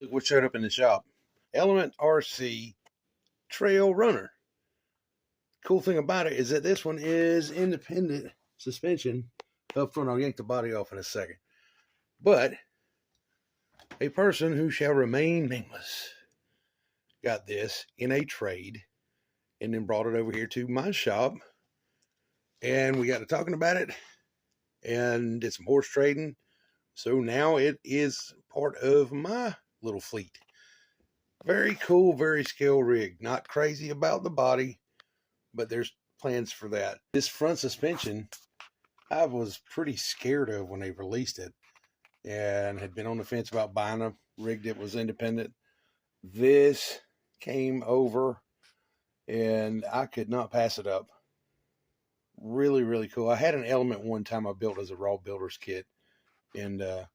Look what showed up in the shop. Element RC Trail Runner. Cool thing about it is that this one is independent suspension up front. I'll yank the body off in a second. But a person who shall remain nameless got this in a trade and then brought it over here to my shop. And we got to talking about it and did some horse trading. So now it is part of my little fleet. Very cool, very scale rig. Not crazy about the body, but there's plans for that. This front suspension, I was pretty scared of when they released it and had been on the fence about buying a rig that was independent. This came over and I could not pass it up. Really, really cool. I had an Element one time I built as a raw builder's kit, and the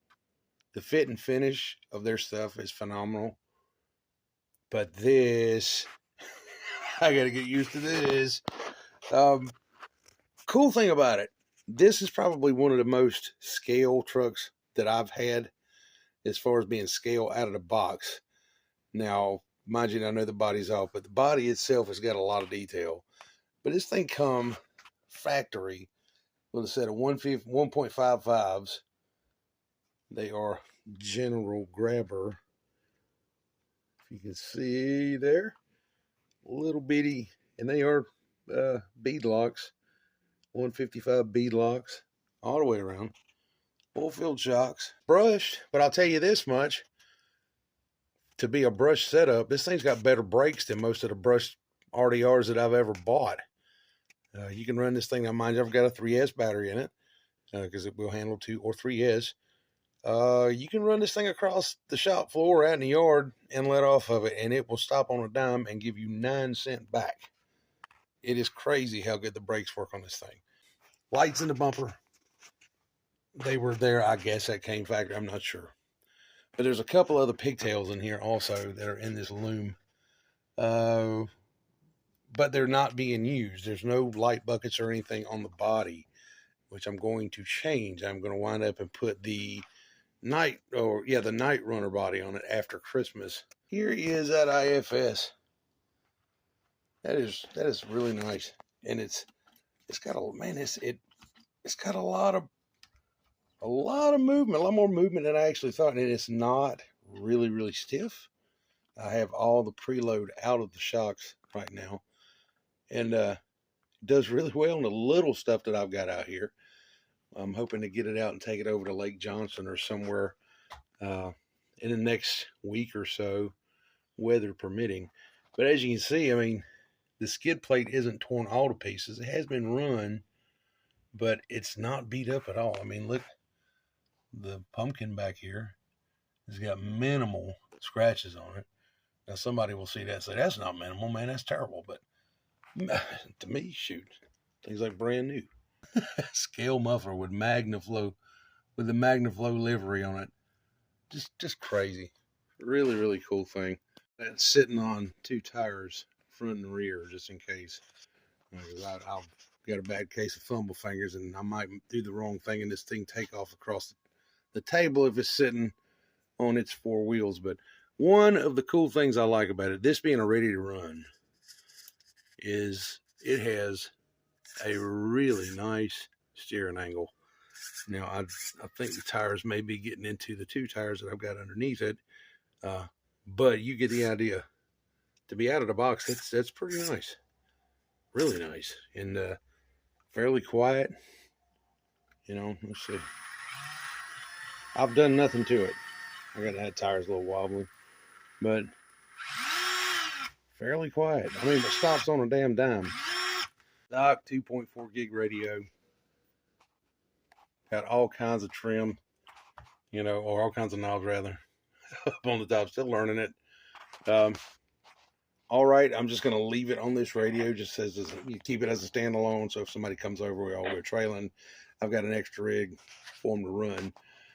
fit and finish of their stuff is phenomenal. But this, I got to get used to this. Cool thing about it, this is probably one of the most scale trucks that I've had as far as being scale out of the box. Now, mind you, I know the body's off, but the body itself has got a lot of detail. But this thing come factory with a set of 1.55s. They are General Grabber. If you can see there, little bitty, and they are bead locks, 155 bead locks all the way around. Full field shocks, brushed, but I'll tell you this much: to be a brush setup, this thing's got better brakes than most of the brushed RDRs that I've ever bought. You can run this thing. Now, mind you, I've got a 3S battery in it because it will handle 2 or 3S. You can run this thing across the shop floor out in the yard and let off of it, and it will stop on a dime and give you 9 cents back. It is crazy how good the brakes work on this thing. Lights in the bumper. They were there, I guess, that came factory. I'm not sure. But there's a couple other pigtails in here also that are in this loom. But they're not being used. There's no light buckets or anything on the body, which I'm going to change. I'm going to wind up and put the night runner body on it after Christmas. Here he is at IFS. That is really nice, and it's got it's got a lot of movement, a lot more movement than I actually thought, and it's not really stiff. I have all the preload out of the shocks right now, and it does really well on the little stuff that I've got out here. I'm hoping to get it out and take it over to Lake Johnson or somewhere in the next week or so, weather permitting. But as you can see, I mean, the skid plate isn't torn all to pieces. It has been run, but it's not beat up at all. I mean, look, the pumpkin back here has got minimal scratches on it. Now, somebody will see that and say, that's not minimal, man, that's terrible. But to me, shoot, things like brand new. Scale muffler with MagnaFlow, with the MagnaFlow livery on it. Just crazy. Really cool thing. That's sitting on 2 tires, front and rear, just in case. I've got a bad case of fumble fingers, and I might do the wrong thing and this thing take off across the table if it's sitting on its 4 wheels. But one of the cool things I like about it, this being a ready to run, is it has a really nice steering angle. Now, I think the tires may be getting into the 2 tires that I've got underneath it, but you get the idea. To be out of the box, that's pretty nice. Really nice. And fairly quiet. You know, let's see. I've done nothing to it. I got that tire's a little wobbly, but fairly quiet. I mean, it stops on a damn dime. Dock 2.4 gig radio. Got all kinds of trim, you know, or all kinds of knobs rather, up on the top. Still learning it. All right, I'm just going to leave it on this radio, just as you keep it as a standalone. So if somebody comes over, we all go trailing. I've got an extra rig for them to run.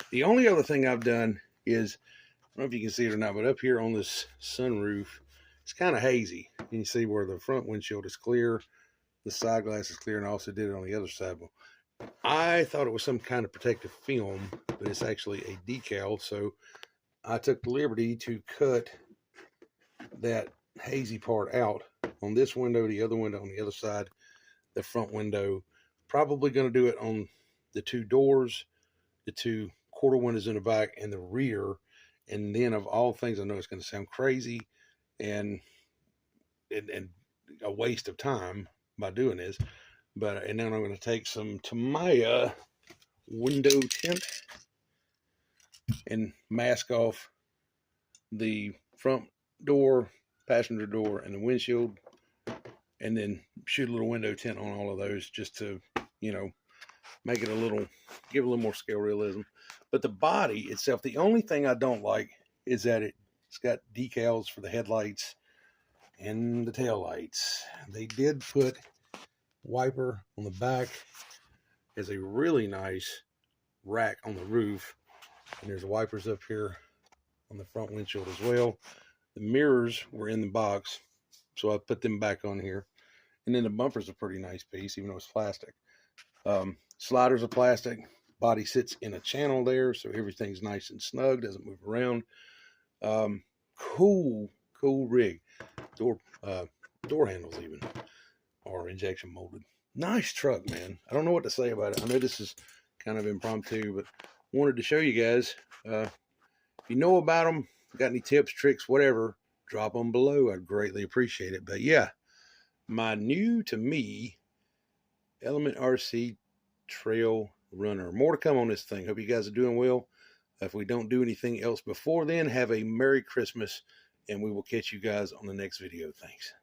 The only other thing I've done is, I don't know if you can see it or not, but up here on this sunroof, it's kind of hazy. And you see where the front windshield is clear, the side glass is clear, and I also did it on the other side. Well, I thought it was some kind of protective film, but it's actually a decal. So I took the liberty to cut that hazy part out on this window, the other window on the other side, the front window. Probably going to do it on the two doors, the two quarter windows in the back, and the rear. And then, of all things, I know it's going to sound crazy and a waste of time by doing this, but and then I'm going to take some Tamiya window tint and mask off the front door, passenger door, and the windshield, and then shoot a little window tint on all of those just to, you know, make it a little, give a little more scale realism. But the body itself, the only thing I don't like is that it's got decals for the headlights and the tail lights. They did put wiper on the back as a really nice rack on the roof, and there's wipers up here on the front windshield as well. The mirrors were in the box, so I put them back on here. And then the bumper's a pretty nice piece, even though it's plastic. Sliders are plastic. Body sits in a channel there, so everything's nice and snug, doesn't move around. Cool rig. Door handles even are injection molded. Nice truck, man. I don't know what to say about it. I know this is kind of impromptu, but wanted to show you guys. If you know about them, got any tips, tricks, whatever, drop them below. I'd greatly appreciate it. But yeah, my new to me Element RC Trail Runner. More to come on this thing. Hope you guys are doing well. If we don't do anything else before then, have a Merry Christmas, and we will catch you guys on the next video. Thanks.